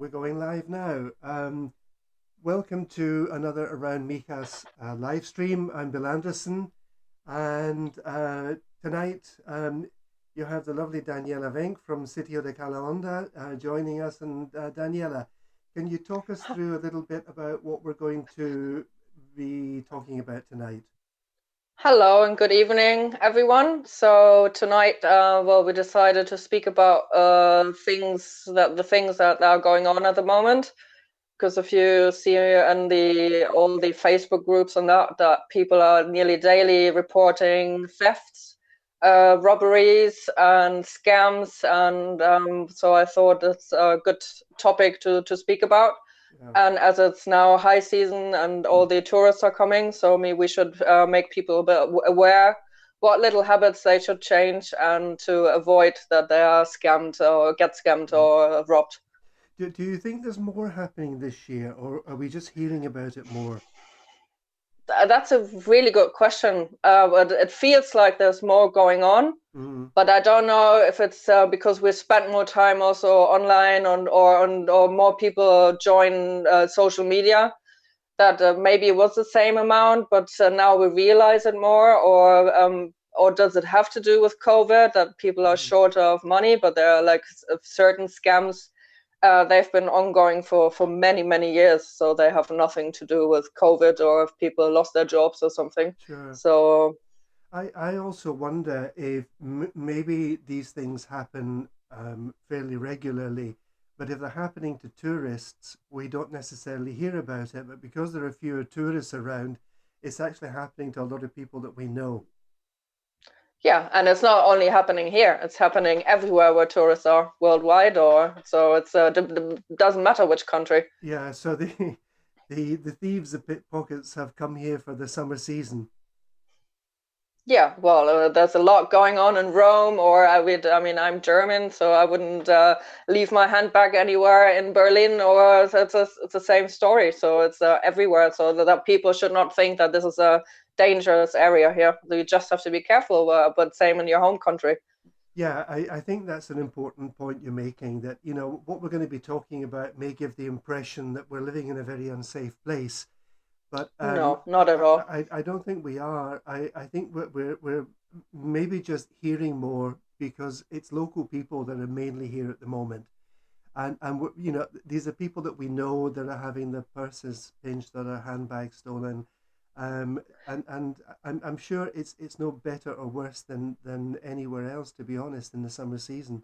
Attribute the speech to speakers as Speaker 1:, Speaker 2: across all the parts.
Speaker 1: We're going live now. Welcome to another Around Mijas live stream. I'm Bill Anderson, and tonight you have the lovely Daniela Wenk from Sitio de Calahonda joining us. And Daniela, can you talk us through a little bit about what we're going to be talking about tonight?
Speaker 2: Hello and good evening, everyone. So tonight, we decided to speak about the things that are going on at the moment. Because if you see in the all the Facebook groups and that people are nearly daily reporting thefts, robberies, and scams, and so I thought it's a good topic to speak about.
Speaker 1: Yeah.
Speaker 2: And as it's now high season and all the tourists are coming, so maybe we should make people a bit aware what little habits they should change and to avoid that they are scammed or get scammed
Speaker 1: Mm.
Speaker 2: or robbed.
Speaker 1: Do you think there's more happening this year, or are we just hearing about it more?
Speaker 2: That's a really good question. But it feels like there's more going on.
Speaker 1: Mm.
Speaker 2: But I don't know if it's because we spent more time also online or more people join social media that maybe it was the same amount, but now we realize it more, or does it have to do with COVID that people are
Speaker 1: Mm.
Speaker 2: short of money, but there are like certain scams. They've been ongoing for many years, so they have nothing to do with COVID or if people lost their jobs or something.
Speaker 1: Sure.
Speaker 2: So
Speaker 1: I also wonder if maybe these things happen fairly regularly, but if they're happening to tourists, we don't necessarily hear about it. But because there are fewer tourists around, it's actually happening to a lot of people that we know.
Speaker 2: yeah, and it's not only happening here; it's happening everywhere where tourists are worldwide. Or so it's doesn't matter which country.
Speaker 1: Yeah, so the the thieves, the pickpockets, have come here for the summer season.
Speaker 2: Yeah, well, there's a lot going on in Rome, or I mean, I'm German, so I wouldn't leave my handbag anywhere in Berlin, or it's the same story. So it's everywhere. So that people should not think that this is a dangerous area here. You just have to be careful, but same in your home country.
Speaker 1: Yeah, I think that's an important point you're making, that, what we're going to be talking about may give the impression that we're living in a very unsafe place. But
Speaker 2: No, not at all.
Speaker 1: I don't think we are. I think we're maybe just hearing more because it's local people that are mainly here at the moment. And these are people that we know that are having their purses pinched, that are handbags stolen. And I'm sure it's no better or worse than anywhere else, to be honest, in the summer season.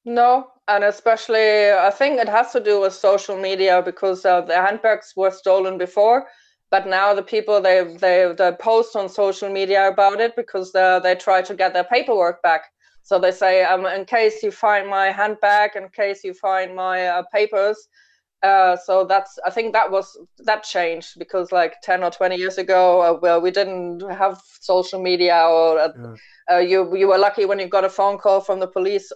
Speaker 2: No, and especially I think it has to do with social media because the handbags were stolen before, but now the people they post on social media about it because they try to get their paperwork back. So they say, in case you find my handbag, in case you find my papers. So that's I think that changed because like 10 or 20 years ago, well, we didn't have social media or
Speaker 1: Sure.
Speaker 2: you were lucky when you got a phone call from the police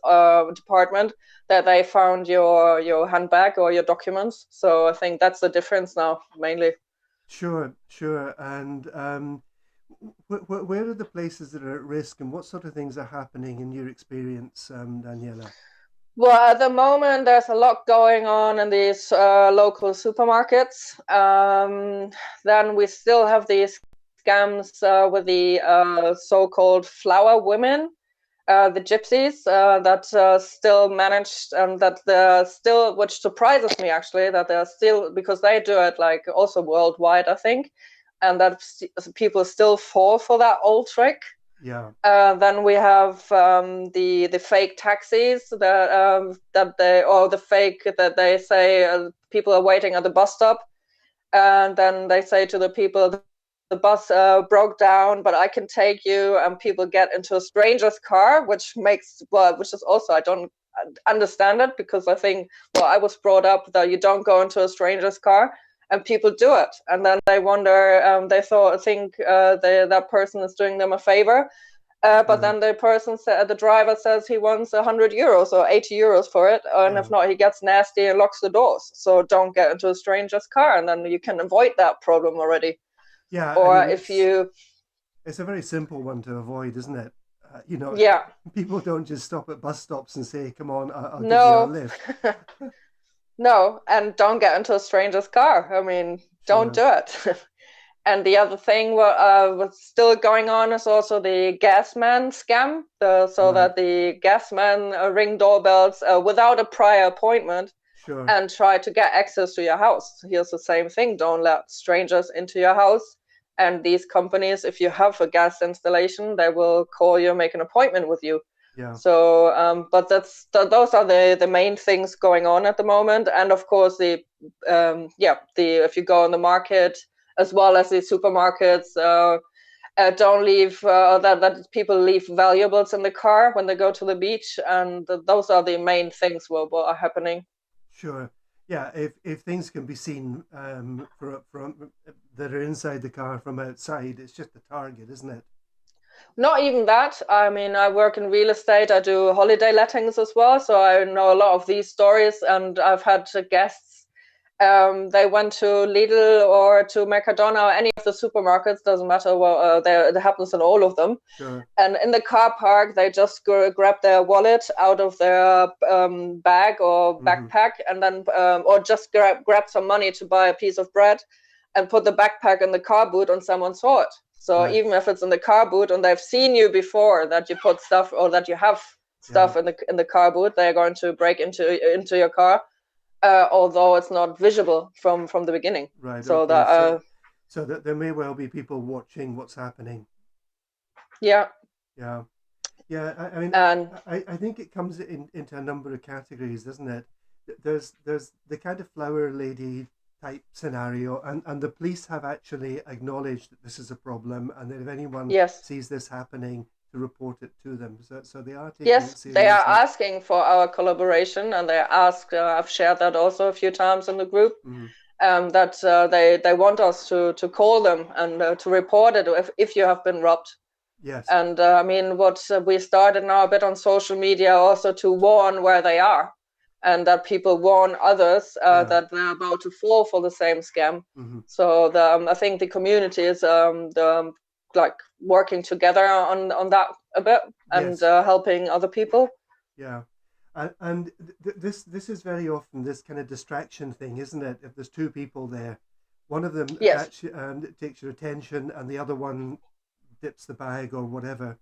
Speaker 2: department that they found your handbag or your documents. So I think that's the difference now mainly.
Speaker 1: Sure, sure. And where are the places that are at risk, and what sort of things are happening in your experience, Daniela?
Speaker 2: Well, at the moment, there's a lot going on in these local supermarkets. Then we still have these scams with the so-called flower women, the gypsies that still managed, and that they're still, which surprises me actually, that they're still, because they do it like also worldwide, I think, and that people still fall for that old trick.
Speaker 1: Yeah.
Speaker 2: Then we have the fake taxis that they or the fake that they say people are waiting at the bus stop, and then they say to the people the bus broke down, but I can take you, and people get into a stranger's car, which is also I don't understand it because I think I was brought up that you don't go into a stranger's car, and people do it, and then they wonder they think that person is doing them a favor, but
Speaker 1: Sure.
Speaker 2: then the driver says he wants €100 or €80 for it, and if
Speaker 1: Yeah.
Speaker 2: not, he gets nasty and locks the doors. So don't get into a stranger's car, and then you can avoid that problem already.
Speaker 1: Yeah. I
Speaker 2: Or
Speaker 1: mean,
Speaker 2: if
Speaker 1: it's
Speaker 2: you,
Speaker 1: it's a very simple one to avoid, isn't it?
Speaker 2: yeah,
Speaker 1: People don't just stop at bus stops and say, "Come on, I'll give you a
Speaker 2: no,
Speaker 1: lift."
Speaker 2: No, and don't get into a stranger's car. I mean, don't
Speaker 1: Sure.
Speaker 2: do it. And the other thing what's still going on is also the gas man scam. So
Speaker 1: Right.
Speaker 2: that the gas man ring doorbells without a prior appointment
Speaker 1: Sure.
Speaker 2: and try to get access to your house. Here's the same thing. Don't let strangers into your house. And these companies, if you have a gas installation, they will call you, make an appointment with you.
Speaker 1: Yeah.
Speaker 2: So, but those are the main things going on at the moment. And of course, the if you go on the market as well as the supermarkets, don't leave that people leave valuables in the car when they go to the beach, and those are the main things what are happening.
Speaker 1: Sure. Yeah. If things can be seen from that are inside the car from outside, it's just a target, isn't it?
Speaker 2: Not even that. I mean, I work in real estate. I do holiday lettings as well, so I know a lot of these stories. And I've had guests. They went to Lidl or to Mercadona or any of the supermarkets. Doesn't matter. Well, it happens in all of them.
Speaker 1: Sure.
Speaker 2: And in the car park, they just grab their wallet out of their bag or
Speaker 1: Mm-hmm.
Speaker 2: backpack, and then or just grab some money to buy a piece of bread, and put the backpack in the car boot, and someone saw it. So
Speaker 1: Right.
Speaker 2: even if it's in the car boot and they've seen you before that you put stuff or that you have
Speaker 1: Yeah.
Speaker 2: stuff in the car boot, they're going to break into your car, although it's not visible from the beginning.
Speaker 1: Right.
Speaker 2: So
Speaker 1: Okay.
Speaker 2: that
Speaker 1: So that there may well be people watching what's happening.
Speaker 2: yeah,
Speaker 1: Yeah. Yeah. I mean,
Speaker 2: and
Speaker 1: I think it comes into a number of categories, doesn't it? There's the kind of flower lady type scenario, and the police have actually acknowledged that this is a problem, and that if anyone
Speaker 2: yes.
Speaker 1: sees this happening, to report it to them. So they are taking it
Speaker 2: Yes, they are
Speaker 1: seriously.
Speaker 2: asking for our collaboration, and they ask. I've shared that also a few times in the group.
Speaker 1: Mm.
Speaker 2: That they want us to call them and to report it if you have been robbed.
Speaker 1: Yes.
Speaker 2: And I mean, what we started now a bit on social media also to warn where they are, and that people warn others
Speaker 1: Yeah.
Speaker 2: that they're about to fall for the same scam.
Speaker 1: Hmm.
Speaker 2: So I think the community is like working together on that a bit and
Speaker 1: Yes.
Speaker 2: helping other people.
Speaker 1: Yeah. And this is very often this kind of distraction thing, isn't it? If there's two people there, one of them
Speaker 2: Yes.
Speaker 1: actually takes your attention, and the other one dips the bag or whatever.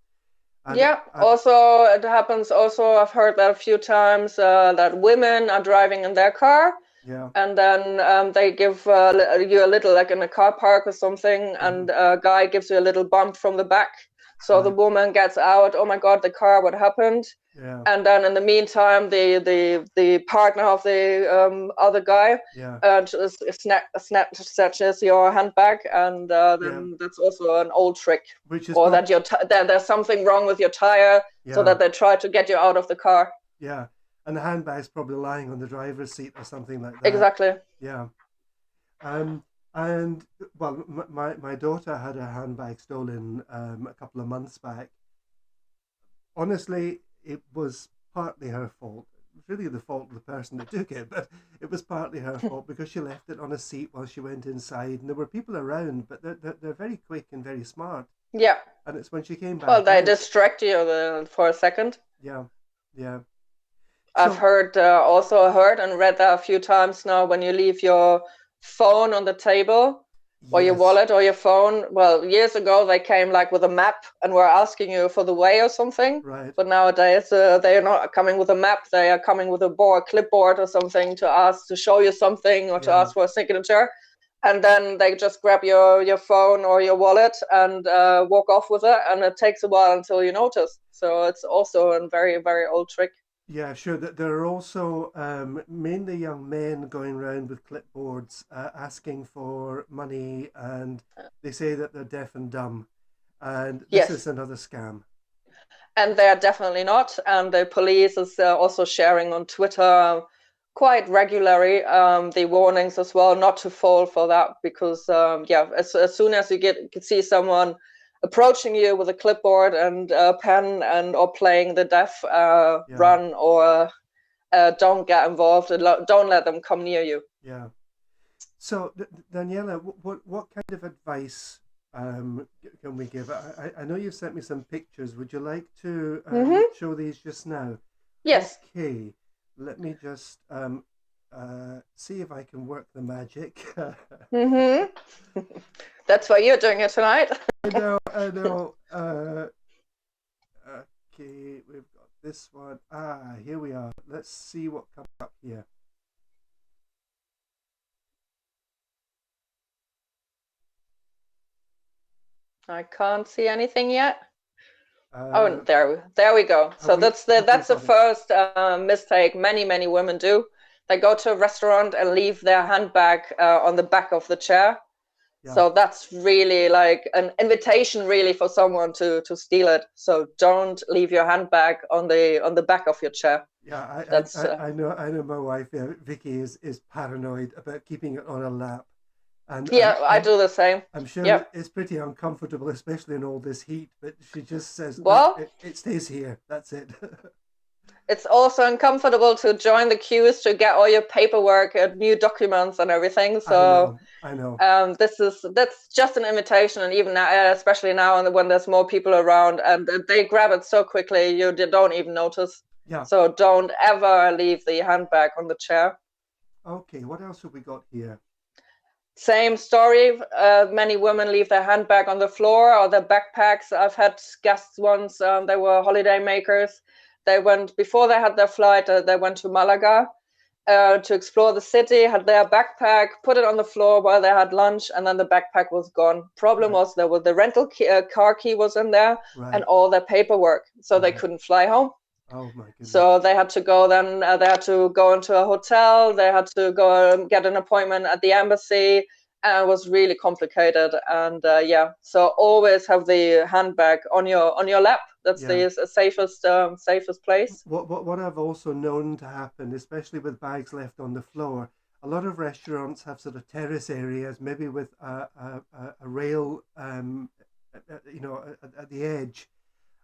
Speaker 1: And
Speaker 2: Yeah, also it happens also, I've heard that a few times that women are driving in their car
Speaker 1: yeah.
Speaker 2: and then they give you a little, like in a car park or something,
Speaker 1: Hmm.
Speaker 2: and a guy gives you a little bump from the back. So the
Speaker 1: Right.
Speaker 2: woman gets out, oh my God, the car, what happened?
Speaker 1: Yeah.
Speaker 2: And then in the meantime, the partner of the other guy
Speaker 1: Yeah.
Speaker 2: snatches your handbag, and
Speaker 1: Yeah.
Speaker 2: then that's also an old trick,
Speaker 1: Which is
Speaker 2: or
Speaker 1: probably
Speaker 2: that there's something wrong with your tire, so
Speaker 1: yeah.
Speaker 2: that they try to get you out of the car.
Speaker 1: Yeah. And the handbag's probably lying on the driver's seat or something like that.
Speaker 2: Exactly.
Speaker 1: Yeah. Um, and well, my daughter had her handbag stolen a couple of months back. Honestly, it was partly her fault. It was really the fault of the person that took it, but it was partly her fault because she left it on a seat while she went inside, and there were people around, but they're very quick and very smart.
Speaker 2: Yeah.
Speaker 1: And it's when she came
Speaker 2: Well,
Speaker 1: back
Speaker 2: they
Speaker 1: out.
Speaker 2: distract you for a second.
Speaker 1: Yeah, yeah.
Speaker 2: I've
Speaker 1: So
Speaker 2: heard also heard and read that a few times now. When you leave your phone on the table, or your
Speaker 1: yes,
Speaker 2: wallet or your phone. Well, years ago they came like with a map and were asking you for the way or something.
Speaker 1: right.
Speaker 2: But nowadays they are not coming with a map. They are coming with a clipboard or something to ask to show you something or to
Speaker 1: Yeah,
Speaker 2: ask for a signature. And then they just grab your phone or your wallet and walk off with it. And it takes a while until you notice. So it's also a very, very old trick.
Speaker 1: yeah, sure. There are also mainly young men going around with clipboards asking for money, and they say that they're deaf and dumb. And this is
Speaker 2: Yes.
Speaker 1: another scam.
Speaker 2: And they're definitely not. And the police is also sharing on Twitter quite regularly the warnings as well, not to fall for that, because yeah, as soon as you can see someone approaching you with a clipboard and a pen and or playing the deaf,
Speaker 1: Yeah,
Speaker 2: run or don't get involved and don't let them come near you.
Speaker 1: yeah. So, Daniela, what kind of advice can we give? I know you've sent me some pictures. Would you like to
Speaker 2: Mm-hmm.
Speaker 1: show these just now?
Speaker 2: Yes.
Speaker 1: Okay, let me just see if I can work the magic.
Speaker 2: Mm-hmm. That's why you're doing it tonight.
Speaker 1: I know, I know. Okay, we've got this one. Ah, here we are. Let's see what comes up here.
Speaker 2: I can't see anything yet. Oh,
Speaker 1: Uh,
Speaker 2: there we go. So
Speaker 1: have we
Speaker 2: that's the
Speaker 1: got it?
Speaker 2: first mistake many women do. They go to a restaurant and leave their handbag on the back of the chair.
Speaker 1: Yeah,
Speaker 2: So that's really like an invitation, really, for someone to steal it. So don't leave your handbag on the back of your chair.
Speaker 1: yeah.
Speaker 2: That's
Speaker 1: I know. My wife, Vicky, is paranoid about keeping it on her lap, and
Speaker 2: yeah, I do the same.
Speaker 1: I'm sure
Speaker 2: Yep.
Speaker 1: it's pretty uncomfortable, especially in all this heat. But she just says, "No,
Speaker 2: Well,
Speaker 1: it stays here. That's it."
Speaker 2: it's also uncomfortable to join the queues to get all your paperwork and new documents and everything.
Speaker 1: I
Speaker 2: So
Speaker 1: know, I know.
Speaker 2: that's just an invitation, and even now, especially now when there's more people around, and they grab it so quickly you don't even notice.
Speaker 1: Yeah.
Speaker 2: So don't ever leave the handbag on the chair.
Speaker 1: Okay. What else have we got here?
Speaker 2: Same story. Many women leave their handbag on the floor or their backpacks. I've had guests once. They were holiday makers. They went before they had their flight. They went to Malaga to explore the city. Had their backpack, put it on the floor while they had lunch, and then the backpack was gone. Problem
Speaker 1: Right,
Speaker 2: was there was the car key was in there, and
Speaker 1: right,
Speaker 2: all their paperwork, so they
Speaker 1: right.
Speaker 2: couldn't fly home.
Speaker 1: Oh my goodness.
Speaker 2: So they had to go then, they had to go into a hotel, they had to go get an appointment at the embassy, and it was really complicated. And yeah, so always have the handbag on your lap. That's
Speaker 1: Yeah.
Speaker 2: the safest place.
Speaker 1: What I've also known to happen, especially with bags left on the floor, a lot of restaurants have sort of terrace areas, maybe with a rail, at the edge.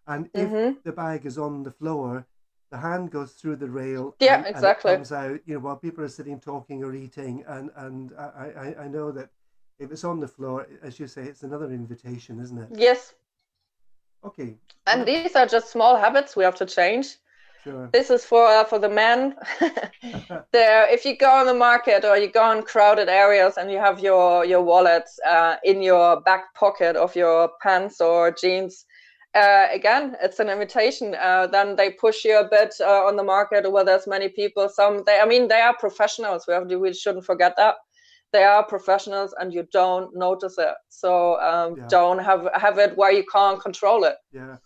Speaker 1: And if
Speaker 2: Hmm.
Speaker 1: the bag is on the floor, the hand goes through the rail
Speaker 2: Yeah,
Speaker 1: and it
Speaker 2: exactly.
Speaker 1: comes out, while people are sitting talking or eating. And I know that if it's on the floor, as you say, it's another invitation, isn't it?
Speaker 2: Yes,
Speaker 1: Okay, what
Speaker 2: and
Speaker 1: about,
Speaker 2: these are just small habits we have to change.
Speaker 1: sure.
Speaker 2: This is for the men. There, if you go on the market or you go in crowded areas and you have your wallet in your back pocket of your pants or jeans, again, it's an invitation. Then they push you a bit on the market where there's many people. I mean, they are professionals. We shouldn't forget that they are professionals, and you don't notice it. So
Speaker 1: Yeah,
Speaker 2: don't have it where you can't control it.
Speaker 1: yeah.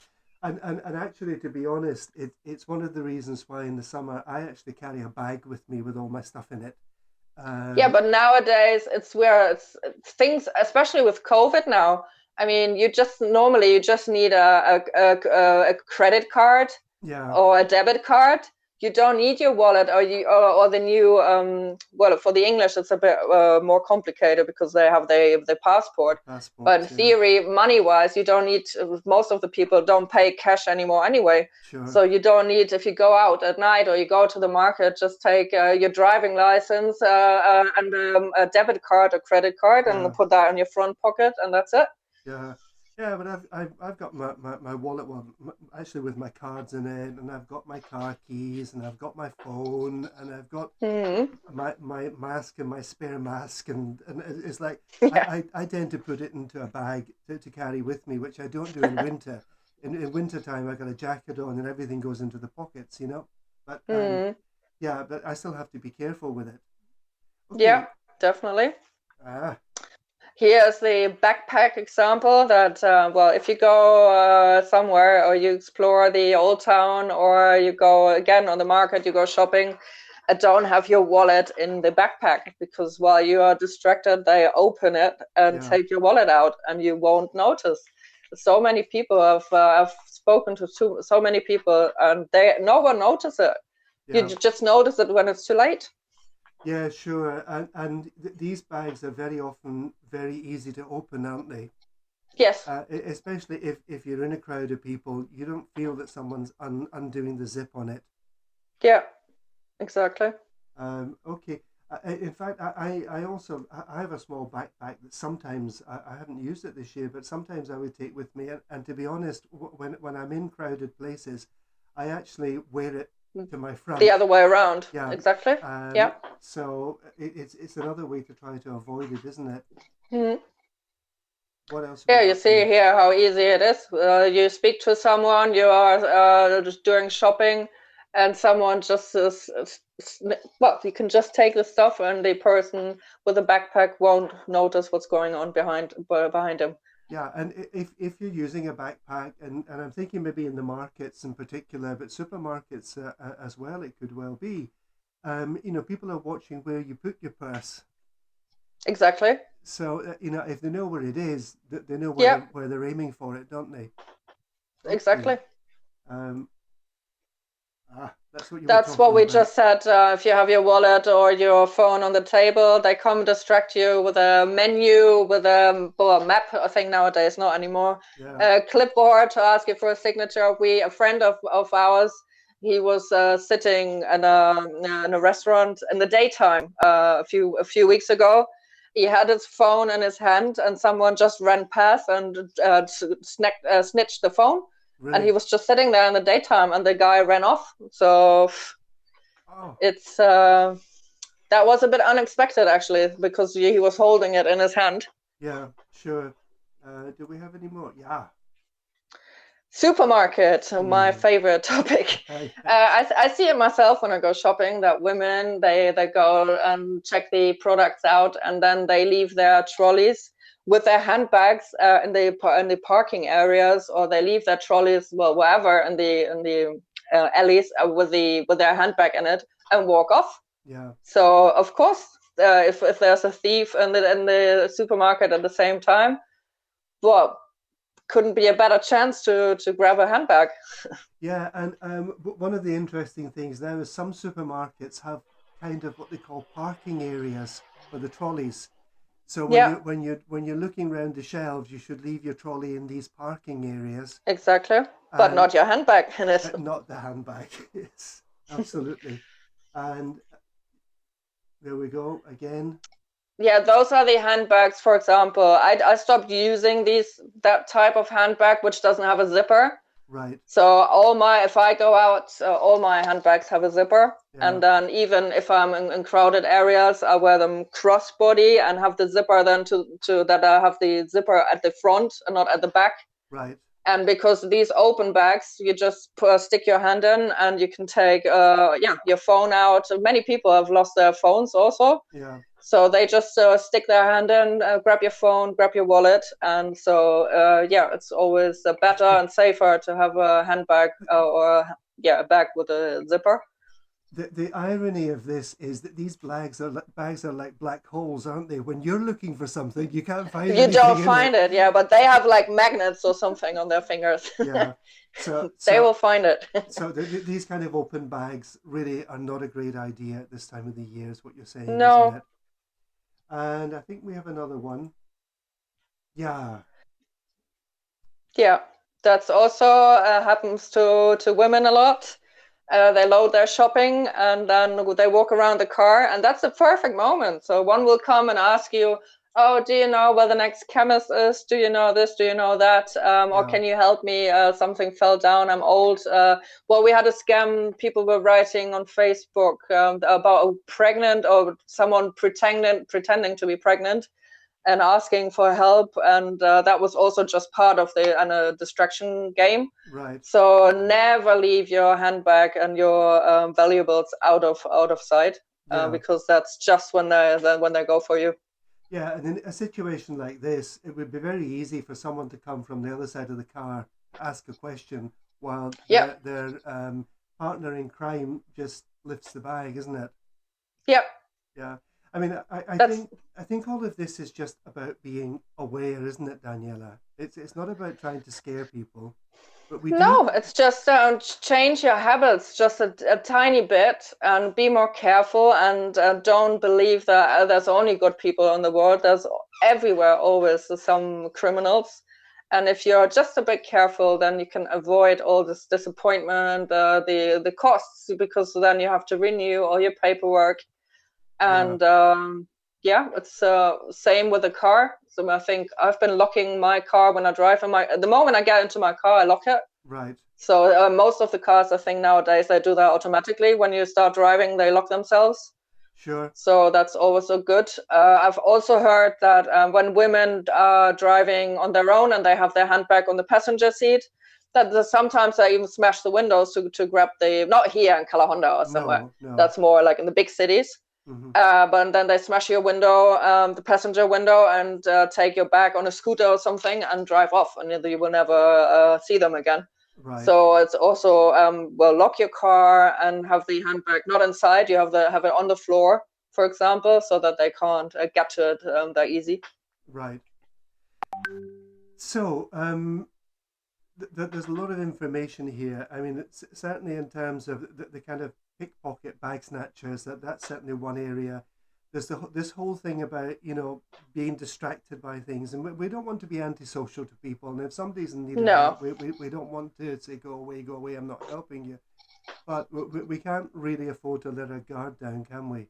Speaker 1: And actually, to be honest, it's one of the reasons why in the summer I actually carry a bag with me with all my stuff in it.
Speaker 2: Yeah,
Speaker 1: Um,
Speaker 2: but nowadays it's where it's things, especially with COVID now. I mean, you just need a credit card
Speaker 1: yeah,
Speaker 2: or a debit card. You don't need your wallet or the new well, for the English it's a bit more complicated because they have the
Speaker 1: the
Speaker 2: passport. But in
Speaker 1: passports, yeah,
Speaker 2: theory, money wise, you don't need. Most of the people don't pay cash anymore anyway.
Speaker 1: sure,
Speaker 2: So you don't need, if you go out at night or you go to the market, just take your driving license and a debit card or credit card
Speaker 1: yeah.
Speaker 2: and put that in your front pocket, and that's it.
Speaker 1: Yeah, yeah, but I've got my wallet, well, actually with my cards in it, and I've got my car keys, and I've got my phone, and I've got
Speaker 2: Mm-hmm.
Speaker 1: my mask and my spare mask, and it's like
Speaker 2: Yeah.
Speaker 1: I tend to put it into a bag to carry with me, which I don't do in winter. In winter time, I got a jacket on, and everything goes into the pockets. But
Speaker 2: Mm.
Speaker 1: yeah, but I still have to be careful with it.
Speaker 2: Yeah,
Speaker 1: Okay,
Speaker 2: definitely.
Speaker 1: ah,
Speaker 2: Here's the backpack example that, well, if you go somewhere or you explore the old town or you go again on the market, you go shopping, don't have your wallet in the backpack because while you are distracted, they open it and
Speaker 1: yeah,
Speaker 2: take your wallet out and you won't notice. So many people have spoken to so many people and no one notices it. You
Speaker 1: yeah.
Speaker 2: just notice it when it's too late.
Speaker 1: Yeah, sure. And these bags are very often very easy to open, aren't they?
Speaker 2: Yes.
Speaker 1: Especially if you're in a crowd of people, you don't feel that someone's undoing the zip on it.
Speaker 2: Yeah, exactly.
Speaker 1: Okay. In fact, I also I have a small backpack that sometimes I haven't used it this year, but sometimes I would take with me. And to be honest, when I'm in crowded places, I actually wear it to my
Speaker 2: The
Speaker 1: front.
Speaker 2: other way around.
Speaker 1: Yeah.
Speaker 2: Exactly.
Speaker 1: Um,
Speaker 2: Yeah.
Speaker 1: so it's another way to try to avoid it, isn't it?
Speaker 2: Mhm.
Speaker 1: What else have we
Speaker 2: Yeah, you
Speaker 1: got
Speaker 2: see
Speaker 1: here?
Speaker 2: here how easy it is. You speak to someone, you are just doing shopping, and someone just well, you can just take the stuff, and the person with the backpack won't notice what's going on behind him.
Speaker 1: Yeah, and if you're using a backpack, and I'm thinking maybe in the markets in particular, but supermarkets as well, it could well be. People are watching where you put your purse.
Speaker 2: Exactly.
Speaker 1: So if they know where it is, they know
Speaker 2: Yeah,
Speaker 1: where they're aiming for it, don't they? Okay.
Speaker 2: exactly.
Speaker 1: Um, that's what you were
Speaker 2: That's what
Speaker 1: talking
Speaker 2: we
Speaker 1: about.
Speaker 2: just said. If you have your wallet or your phone on the table, they come distract you with a menu, with a map. I think nowadays not anymore.
Speaker 1: Yeah.
Speaker 2: A clipboard to ask you for a signature. A friend of ours, he was sitting in a restaurant in the daytime a few weeks ago. He had his phone in his hand, and someone just ran past and snitched the phone, and he
Speaker 1: Really?
Speaker 2: was just sitting there in the daytime, and the guy ran off. So
Speaker 1: Oh,
Speaker 2: it's that was a bit unexpected actually, because he was holding it in his hand.
Speaker 1: yeah, sure. Do we have any more? Yeah.
Speaker 2: Supermarket, my
Speaker 1: Hmm.
Speaker 2: favorite topic.
Speaker 1: Yes.
Speaker 2: I see it myself when I go shopping, that women, they go and check the products out, and then they leave their trolleys with their handbags in the parking areas, or they leave their trolleys, well, wherever in the alleys, with their handbag in it, and walk off.
Speaker 1: Yeah.
Speaker 2: So of course, if there's a thief in the supermarket at the same time, well, couldn't be a better chance to grab a handbag.
Speaker 1: Yeah, and one of the interesting things now is some supermarkets have kind of what they call parking areas for the trolleys. So
Speaker 2: Yeah,
Speaker 1: when you're looking around the shelves, you should leave your trolley in these parking areas,
Speaker 2: exactly. But
Speaker 1: and
Speaker 2: not your handbag in it.
Speaker 1: not the handbag. Yes, absolutely. And there we go again.
Speaker 2: Yeah, those are the handbags. For example, I stopped using that type of handbag which doesn't have a zipper.
Speaker 1: Right.
Speaker 2: So if I go out, all my handbags have a zipper.
Speaker 1: Yeah.
Speaker 2: And then even if I'm in crowded areas, I wear them crossbody and have the zipper then to that I have the zipper at the front and not at the back.
Speaker 1: Right.
Speaker 2: And because these open bags, you just stick your hand in, and you can take your phone out. Many people have lost their phones also,
Speaker 1: Yeah.
Speaker 2: so they just stick their hand in, grab your phone, grab your wallet. And so it's always better and safer to have a handbag or a bag with a zipper.
Speaker 1: The irony of this is that these bags are like black holes, aren't they? When you're looking for something, you can't find
Speaker 2: You don't
Speaker 1: anything in it.
Speaker 2: find it, yeah, but they have like magnets or something on their fingers.
Speaker 1: Yeah. So
Speaker 2: They
Speaker 1: so
Speaker 2: will find it.
Speaker 1: so these kind of open bags really are not a great idea at this time of the year, is what you're saying, isn't
Speaker 2: No.
Speaker 1: it? And I think we have another one. Yeah.
Speaker 2: Yeah, that's also happens to women a lot. They load their shopping, and then they walk around the car, and that's the perfect moment. So one will come and ask you, "Oh, do you know where the next chemist is? Do you know this? Do you know that? Or
Speaker 1: Yeah.
Speaker 2: can you help me? Something fell down. I'm old." Well, we had a scam. People were writing on Facebook about a pregnant, or someone pretending to be pregnant and asking for help, and that was also just part of the distraction game.
Speaker 1: Right.
Speaker 2: So never leave your handbag and your valuables out of sight,
Speaker 1: Yeah.
Speaker 2: because that's just when they go for you.
Speaker 1: Yeah. And in a situation like this, it would be very easy for someone to come from the other side of the car to ask a question while
Speaker 2: Yeah,
Speaker 1: their partner in crime just lifts the bag, isn't it?
Speaker 2: yeah.
Speaker 1: Yeah. I mean,
Speaker 2: That's
Speaker 1: I think all of this is just about being aware, isn't it, Daniela? It's not about trying to scare people, but we do.
Speaker 2: No, it's just change your habits just a tiny bit, and be more careful, and don't believe that there's only good people in the world. There's everywhere always some criminals. And if you're just a bit careful, then you can avoid all this disappointment, the costs, because then you have to renew all your paperwork.
Speaker 1: Yeah.
Speaker 2: And yeah, it's same with the car. So I think I've been locking my car when I drive. The moment I get into my car, I lock it,
Speaker 1: Right.
Speaker 2: So most of the cars, I think nowadays, they do that automatically. When you start driving, they lock themselves.
Speaker 1: Sure.
Speaker 2: So that's also good. I've also heard that when women are driving on their own and they have their handbag on the passenger seat, that sometimes they even smash the windows to grab the, not here in Calahonda or somewhere.
Speaker 1: No, no.
Speaker 2: That's more like in the big cities.
Speaker 1: Hmm.
Speaker 2: But then they smash your window, the passenger window, and take your bag on a scooter or something and drive off, and you will never see them again.
Speaker 1: Right.
Speaker 2: So it's also well, lock your car and have the handbag not inside. You have it on the floor, for example, so that they can't get to it that easy.
Speaker 1: Right. So, there's a lot of information here. I mean, it's certainly in terms of the kind of pickpocket bag snatchers. That's certainly one area. There's this whole thing about being distracted by things, and we don't want to be antisocial to people. And if somebody's in need of
Speaker 2: No.
Speaker 1: help, we don't want to say go away, go away. I'm not helping you. But we can't really afford to let our guard down, can we?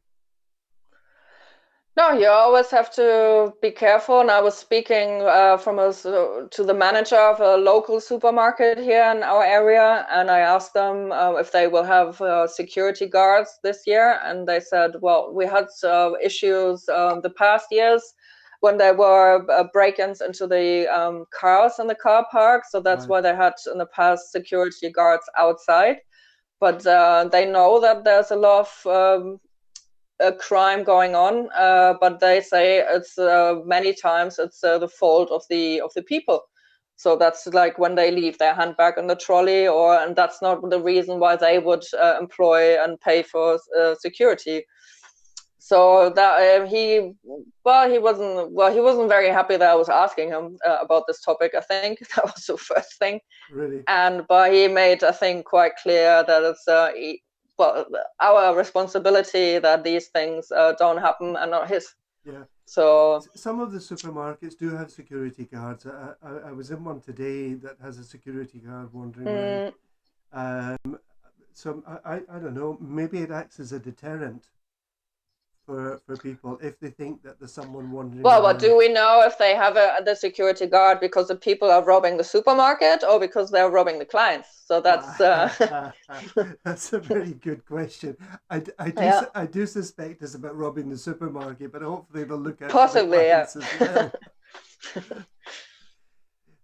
Speaker 2: No, you always have to be careful. And I was speaking to the manager of a local supermarket here in our area, and I asked them if they will have security guards this year, and they said, "Well, we had issues the past years when there were break-ins into the cars in the car park, so that's
Speaker 1: Right.
Speaker 2: why they had in the past security guards outside." But they know that there's a lot of a crime going on, but they say it's many times it's the fault of the people. So that's like when they leave their handbag in the trolley, and that's not the reason why they would employ and pay for security. So that he wasn't very happy that I was asking him about this topic. I think that was the first thing,
Speaker 1: Really?
Speaker 2: but he made, I think, quite clear that it's well, our responsibility that these things don't happen and not his.
Speaker 1: Yeah.
Speaker 2: So
Speaker 1: Some of the supermarkets do have security guards. I was in one today that has a security guard wandering around.
Speaker 2: mm,
Speaker 1: So I don't know. Maybe it acts as a deterrent for people if they think that there's someone wandering
Speaker 2: well, what
Speaker 1: around.
Speaker 2: do we know if they have the security guard because the people are robbing the supermarket or because they're robbing the clients? So
Speaker 1: Well,
Speaker 2: that's
Speaker 1: that's a very good question.
Speaker 2: yeah,
Speaker 1: I do suspect it's about robbing the supermarket, but hopefully they'll look out for the
Speaker 2: possibly, yeah.
Speaker 1: clients as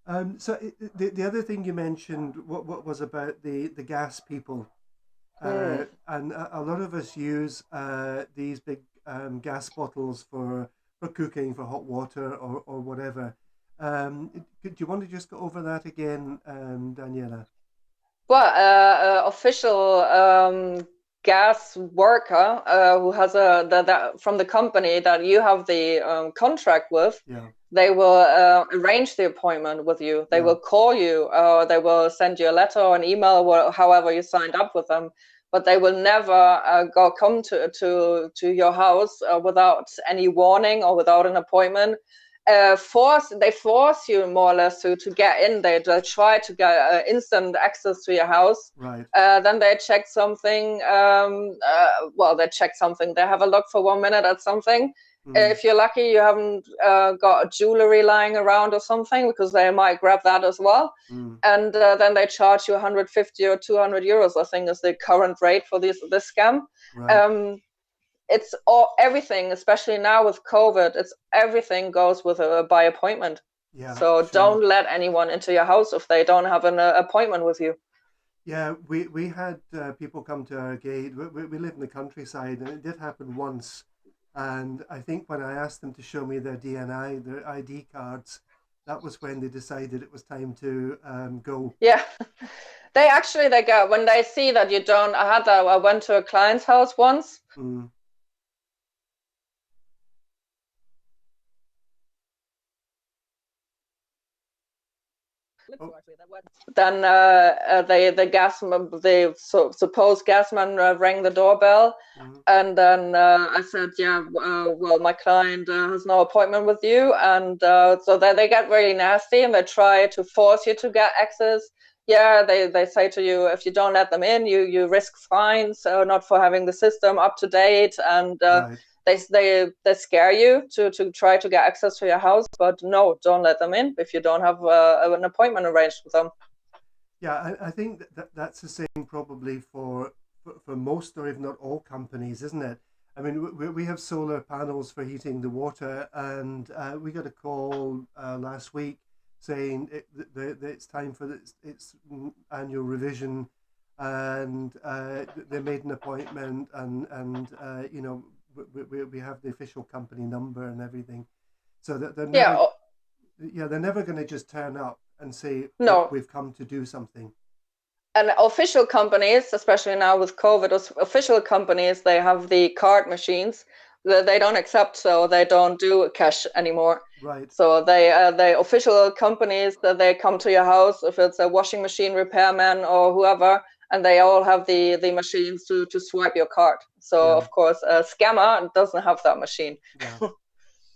Speaker 1: well. So the other thing you mentioned, what was about the gas people,
Speaker 2: mm.
Speaker 1: and a lot of us use these big gas bottles for cooking, for hot water or whatever. Do you want to just go over that again, Daniela?
Speaker 2: Well, official gas worker who has that from the company that you have the contract with,
Speaker 1: Yeah,
Speaker 2: they will arrange the appointment with you. They
Speaker 1: yeah,
Speaker 2: will call you, or they will send you a letter or an email, or however you signed up with them. But they will never come to your house without any warning or without an appointment. They force you more or less to get in. They try to get instant access to your house.
Speaker 1: right.
Speaker 2: Then they check something. Well, they check something. They have a look for 1 minute at something.
Speaker 1: Mm,
Speaker 2: If you're lucky, you haven't got jewelry lying around or something, because they might grab that as well.
Speaker 1: mm,
Speaker 2: And then they charge you 150 or 200 euros, I think, is the current rate for this scam.
Speaker 1: right.
Speaker 2: Um, it's all everything, especially now with COVID. It's everything goes with a by appointment.
Speaker 1: Yeah,
Speaker 2: So
Speaker 1: sure.
Speaker 2: don't let anyone into your house if they don't have an appointment with you.
Speaker 1: Yeah, we had people come to our gate. We live in the countryside, and it did happen once. And I think when I asked them to show me their DNI, their ID cards, that was when they decided it was time to go.
Speaker 2: Yeah, they go when they see that you don't. I went to a client's house once.
Speaker 1: Mm. Oh,
Speaker 2: Then supposed gasman rang the doorbell,
Speaker 1: mm,
Speaker 2: and then I said, yeah, well, my client has no appointment with you, and so they get really nasty and they try to force you to get access. Yeah, they say to you, if you don't let them in, you risk fines, not for having the system up to date, and
Speaker 1: right.
Speaker 2: they scare you to try to get access to your house. But no, don't let them in if you don't have an appointment arranged with them.
Speaker 1: Yeah, I think that's the same probably for most or if not all companies, isn't it? I mean, we have solar panels for heating the water, and we got a call last week saying it's time for its annual revision, and they made an appointment, and you know we have the official company number and everything, so that they're
Speaker 2: Yeah,
Speaker 1: never, yeah, they're never going to just turn up and say
Speaker 2: no.
Speaker 1: we've come to do something.
Speaker 2: And official companies, especially now with COVID, official companies, they have the card machines that they don't accept, so they don't do cash anymore.
Speaker 1: Right.
Speaker 2: So they official companies that they come to your house if it's a washing machine repairman or whoever, and they all have the machines to swipe your card. So
Speaker 1: Yeah.
Speaker 2: of course, a scammer doesn't have that machine.
Speaker 1: Yeah.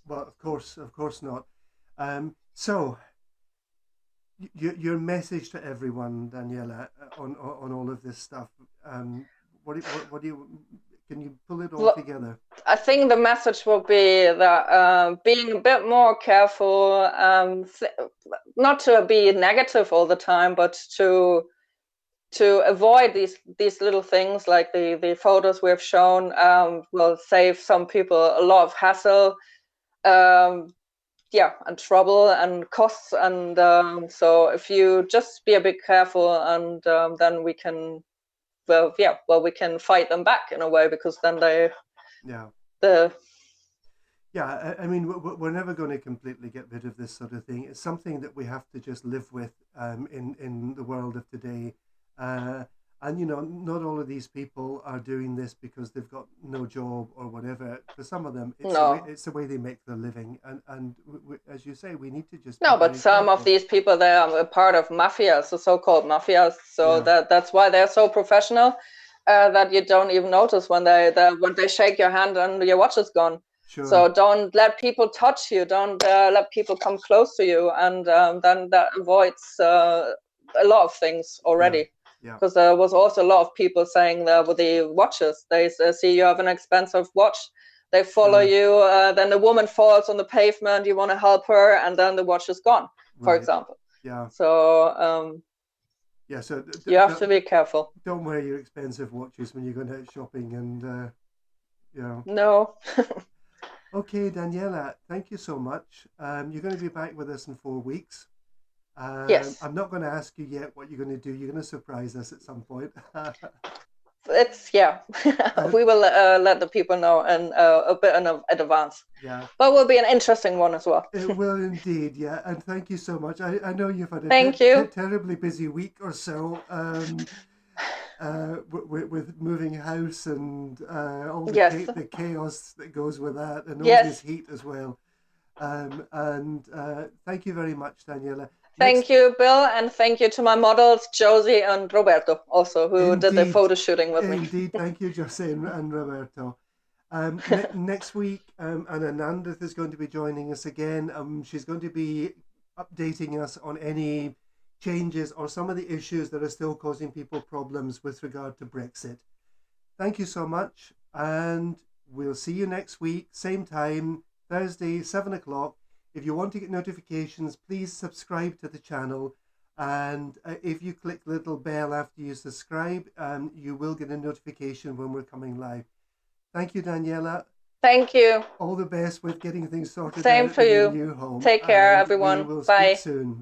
Speaker 1: Well, of course not. So your message to everyone, Daniela, on all of this stuff. What do you, can you pull it all
Speaker 2: Well,
Speaker 1: together?
Speaker 2: I think the message will be that being a bit more careful, not to be negative all the time, but to avoid these little things like the photos we've shown will save some people a lot of hassle, um, yeah, and trouble and costs. And so if you just be a bit careful, and then we can, well, yeah, well, we can fight them back in a way, because then
Speaker 1: Yeah.
Speaker 2: the
Speaker 1: Yeah, I mean, we're never going to completely get rid of this sort of thing. It's something that we have to just live with in the world of today. Uh, and, you know, not all of these people are doing this because they've got no job or whatever. For some of them,
Speaker 2: no.
Speaker 1: it's the way they make their living. And as you say, we need to just be
Speaker 2: No, but
Speaker 1: very
Speaker 2: some of
Speaker 1: careful.
Speaker 2: these people, they are a part of mafias, the so-called mafias. So
Speaker 1: Yeah,
Speaker 2: that's why they're so professional, that you don't even notice when they shake your hand and your watch is gone.
Speaker 1: sure.
Speaker 2: So don't let people touch you. Don't let people come close to you, and then that avoids a lot of things
Speaker 1: Yeah,
Speaker 2: already.
Speaker 1: yeah,
Speaker 2: Because there was also a lot of people saying that with the watches, they see you have an expensive watch, they follow
Speaker 1: sure.
Speaker 2: you, then the woman falls on the pavement, you want to help her, and then the watch is gone, for
Speaker 1: Right.
Speaker 2: example.
Speaker 1: Yeah,
Speaker 2: So
Speaker 1: yeah. So
Speaker 2: you have to be careful.
Speaker 1: don't wear your expensive watches when you're going out shopping, and yeah.
Speaker 2: No.
Speaker 1: Okay, Daniela, thank you so much. You're going to be back with us in 4 weeks.
Speaker 2: Yes,
Speaker 1: I'm not going to ask you yet what you're going to do. You're going to surprise us at some point.
Speaker 2: it's, yeah.
Speaker 1: uh,
Speaker 2: We will let the people know, and a bit in advance,
Speaker 1: yeah,
Speaker 2: but will be an interesting one as well.
Speaker 1: it will indeed. Yeah, and thank you so much. I know you've had a
Speaker 2: Thank you.
Speaker 1: terribly busy week or so. With moving house and all
Speaker 2: Yes.
Speaker 1: the chaos that goes with that, and all this
Speaker 2: Yes.
Speaker 1: heat as well. And thank you very much, Daniela. Next,
Speaker 2: Thank you, Bill, and thank you to my models, Josie and Roberto, also, who did the
Speaker 1: indeed,
Speaker 2: photo shooting with me.
Speaker 1: indeed, thank you, Jose and Roberto. Next week, Anna Nandith is going to be joining us again. She's going to be updating us on any changes or some of the issues that are still causing people problems with regard to Brexit. Thank you so much, and we'll see you next week, same time, Thursday, 7 o'clock. If you want to get notifications, please subscribe to the channel. And if you click the little bell after you subscribe, you will get a notification when we're coming live. Thank you, Daniela.
Speaker 2: Thank you.
Speaker 1: All the best with getting things sorted
Speaker 2: Same
Speaker 1: out
Speaker 2: for
Speaker 1: in your
Speaker 2: you.
Speaker 1: new home.
Speaker 2: Take care,
Speaker 1: And we
Speaker 2: everyone.
Speaker 1: will speak
Speaker 2: Bye.
Speaker 1: soon.